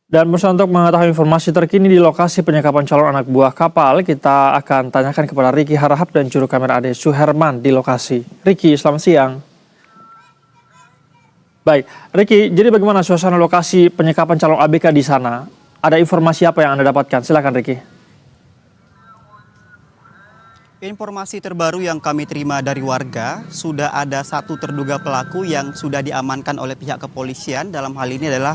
Dan bersama untuk mengetahui informasi terkini di lokasi penyekapan calon anak buah kapal, kita akan tanyakan kepada Riki Harahap dan juru kamera Ade Suherman di lokasi. Riki, selamat siang. Baik, Riki, jadi bagaimana suasana lokasi penyekapan calon ABK di sana? Ada informasi apa yang Anda dapatkan? Silakan, Riki. Informasi terbaru yang kami terima dari warga, sudah ada satu terduga pelaku yang sudah diamankan oleh pihak kepolisian. Dalam hal ini adalah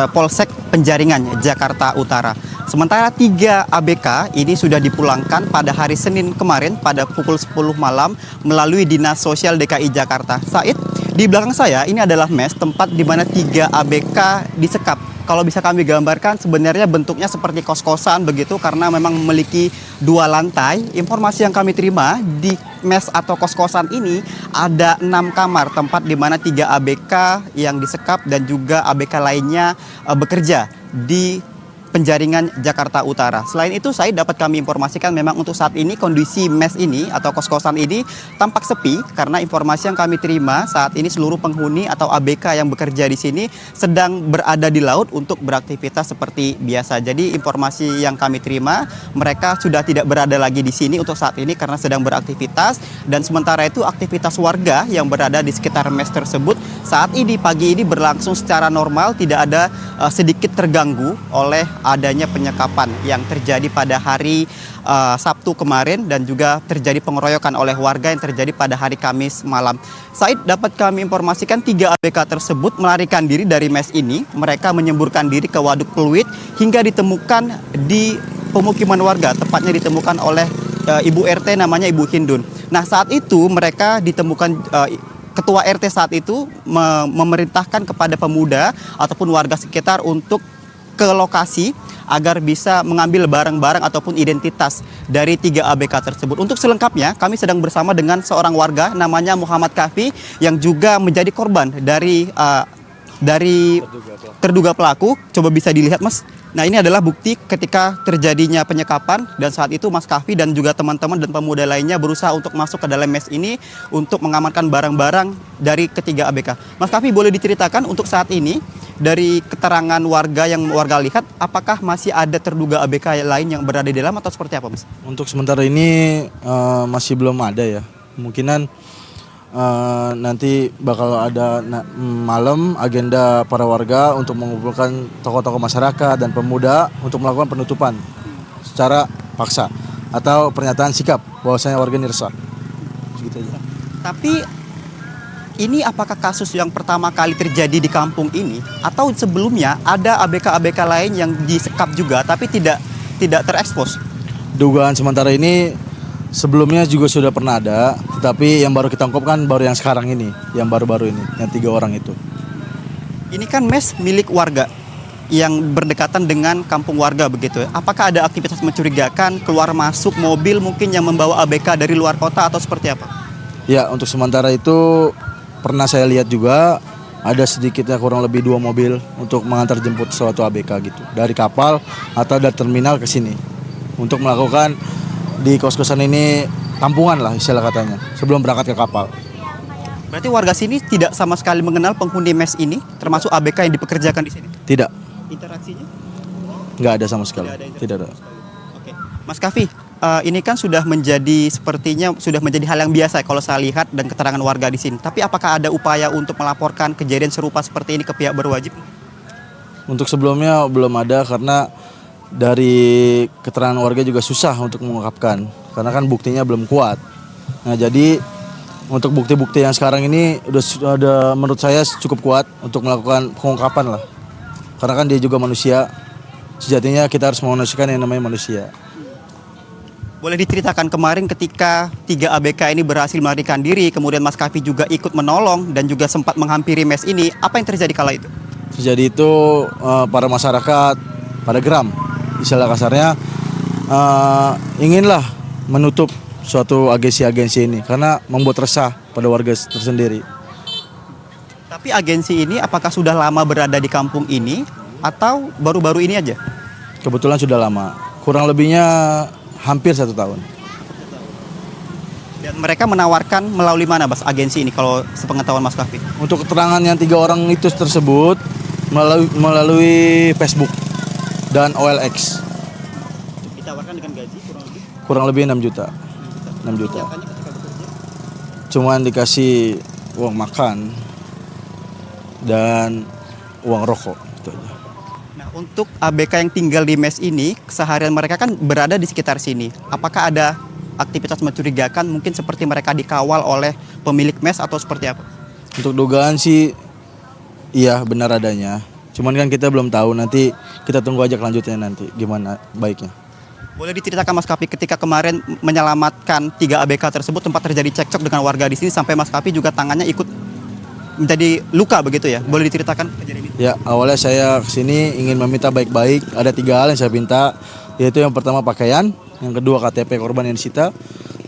Polsek Penjaringan, Jakarta Utara. Sementara 3 ABK ini sudah dipulangkan pada hari Senin kemarin pada pukul 10 malam melalui Dinas Sosial DKI Jakarta. Said, di belakang saya ini adalah mes tempat di mana 3 ABK disekap. Kalau bisa kami gambarkan sebenarnya bentuknya seperti kos-kosan begitu karena memang memiliki 2 lantai. Informasi yang kami terima di mes atau kos-kosan ini ada 6 kamar tempat di mana 3 ABK yang disekap dan juga ABK lainnya bekerja di Penjaringan, Jakarta Utara. Selain itu, saya dapat kami informasikan memang untuk saat ini kondisi mes ini atau kos-kosan ini tampak sepi karena informasi yang kami terima saat ini seluruh penghuni atau ABK yang bekerja di sini sedang berada di laut untuk beraktivitas seperti biasa. Jadi informasi yang kami terima, mereka sudah tidak berada lagi di sini untuk saat ini karena sedang beraktivitas, dan sementara itu aktivitas warga yang berada di sekitar mes tersebut saat ini pagi ini berlangsung secara normal, tidak ada sedikit terganggu oleh adanya penyekapan yang terjadi pada hari Sabtu kemarin dan juga terjadi pengeroyokan oleh warga yang terjadi pada hari Kamis malam. Said, dapat kami informasikan 3 ABK tersebut melarikan diri dari mes ini. Mereka menyemburkan diri ke Waduk Pluit hingga ditemukan di pemukiman warga, tepatnya ditemukan oleh Ibu RT namanya Ibu Hindun. Nah, saat itu mereka ditemukan Ketua RT saat itu memerintahkan kepada pemuda ataupun warga sekitar untuk ke lokasi agar bisa mengambil barang-barang ataupun identitas dari 3 ABK tersebut. Untuk selengkapnya, kami sedang bersama dengan seorang warga namanya Muhammad Kafi yang juga menjadi korban dari terduga pelaku. Coba bisa dilihat, Mas. Nah, ini adalah bukti ketika terjadinya penyekapan, dan saat itu Mas Kafi dan juga teman-teman dan pemuda lainnya berusaha untuk masuk ke dalam mes ini untuk mengamankan barang-barang dari ketiga ABK. Mas Kafi, boleh diceritakan untuk saat ini dari keterangan warga yang warga lihat, apakah masih ada terduga ABK lain yang berada di dalam atau seperti apa, Mas? Untuk sementara ini masih belum ada ya. Kemungkinan nanti bakal ada malam agenda para warga untuk mengumpulkan tokoh-tokoh masyarakat dan pemuda untuk melakukan penutupan secara paksa atau pernyataan sikap bahwasanya warga ini resah. Segitu aja. Tapi ini apakah kasus yang pertama kali terjadi di kampung ini atau sebelumnya ada ABK-ABK lain yang disekap juga tapi tidak terekspos? Dugaan sementara ini sebelumnya juga sudah pernah ada, tetapi yang baru kita ungkap kan baru yang sekarang ini, yang baru-baru ini, yang 3 orang itu. Ini kan mes milik warga yang berdekatan dengan kampung warga begitu. Apakah ada aktivitas mencurigakan, keluar masuk mobil mungkin yang membawa ABK dari luar kota atau seperti apa? Ya, untuk sementara itu pernah saya lihat juga ada sedikitnya kurang lebih 2 mobil untuk mengantar jemput suatu ABK gitu, dari kapal atau dari terminal ke sini untuk melakukan di kos-kosan ini tampungan lah istilah katanya sebelum berangkat ke kapal. Berarti warga sini tidak sama sekali mengenal penghuni mes ini, termasuk ABK yang dipekerjakan di sini? Tidak. Interaksinya? Nggak ada sama sekali. Tidak ada. Oke, Mas Kafi, ini kan sepertinya sudah menjadi hal yang biasa kalau saya lihat dan keterangan warga di sini. Tapi apakah ada upaya untuk melaporkan kejadian serupa seperti ini ke pihak berwajib? Untuk sebelumnya belum ada karena dari keterangan warga juga susah untuk mengungkapkan karena kan buktinya belum kuat. Nah, jadi untuk bukti-bukti yang sekarang ini udah menurut saya cukup kuat untuk melakukan pengungkapan lah. Karena kan dia juga manusia. Sejatinya kita harus memanusiakan yang namanya manusia. Boleh diceritakan kemarin ketika 3 ABK ini berhasil melarikan diri, kemudian Mas Kafi juga ikut menolong dan juga sempat menghampiri mes ini, apa yang terjadi kala itu? Terjadi itu para masyarakat pada geram, istilah kasarnya inginlah menutup suatu agensi-agensi ini karena membuat resah pada warga tersendiri. Tapi agensi ini apakah sudah lama berada di kampung ini atau baru-baru ini aja? Kebetulan sudah lama, kurang lebihnya hampir 1 tahun. Dan mereka menawarkan melalui mana, Mas, agensi ini kalau sepengetahuan Mas Kafi? Untuk keterangan yang 3 orang itu tersebut, melalui Facebook dan OLX. Ditawarkan dengan gaji Kurang lebih 6 juta. 6 juta. Nyatanya ketika bekerja, Cuman dikasih uang makan dan uang rokok, itu aja. Nah, untuk ABK yang tinggal di mes ini, keseharian mereka kan berada di sekitar sini. Apakah ada aktivitas mencurigakan, mungkin seperti mereka dikawal oleh pemilik mes atau seperti apa? Untuk dugaan sih iya benar adanya. Cuman kan kita belum tahu, nanti kita tunggu aja kelanjutnya nanti gimana baiknya. Boleh diceritakan Mas Kapi ketika kemarin menyelamatkan 3 ABK tersebut, tempat terjadi cekcok dengan warga di sini sampai Mas Kapi juga tangannya ikut menjadi luka begitu ya? Boleh diceritakan kejadian itu? Ya, awalnya saya kesini ingin meminta baik-baik. Ada 3 hal yang saya minta, yaitu yang pertama pakaian, yang kedua KTP korban yang disita,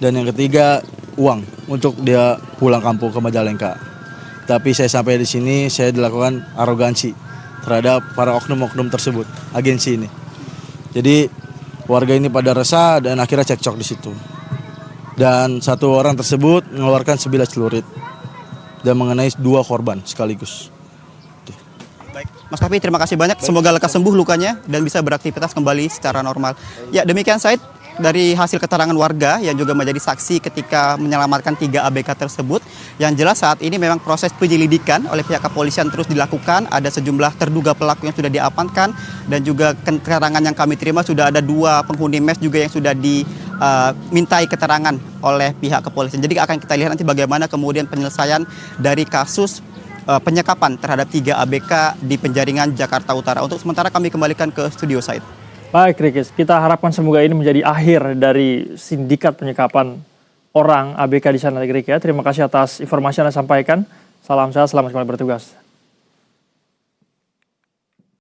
dan yang ketiga uang untuk dia pulang kampung ke Majalengka. Tapi saya sampai di sini, saya dilakukan arogansi terhadap para oknum-oknum tersebut, agensi ini. Jadi warga ini pada resah dan akhirnya cekcok di situ. Dan 1 orang tersebut mengeluarkan sebilah celurit dan mengenai 2 korban sekaligus. Baik, Mas Kapi terima kasih banyak. Semoga lekas sembuh lukanya dan bisa beraktivitas kembali secara normal. Ya, demikian Said dari hasil keterangan warga yang juga menjadi saksi ketika menyelamatkan 3 ABK tersebut. Yang jelas saat ini memang proses penyelidikan oleh pihak kepolisian terus dilakukan. Ada sejumlah terduga pelaku yang sudah diamankan dan juga keterangan yang kami terima sudah ada 2 penghuni mes juga yang sudah dimintai keterangan oleh pihak kepolisian. Jadi akan kita lihat nanti bagaimana kemudian penyelesaian dari kasus penyekapan terhadap 3 ABK di Penjaringan, Jakarta Utara. Untuk sementara kami kembalikan ke studio Said. Baik Rikis, kita harapkan semoga ini menjadi akhir dari sindikat penyekapan orang ABK di sana Riki ya. Terima kasih atas informasi yang Anda sampaikan. Salam sehat, selamat kembali bertugas.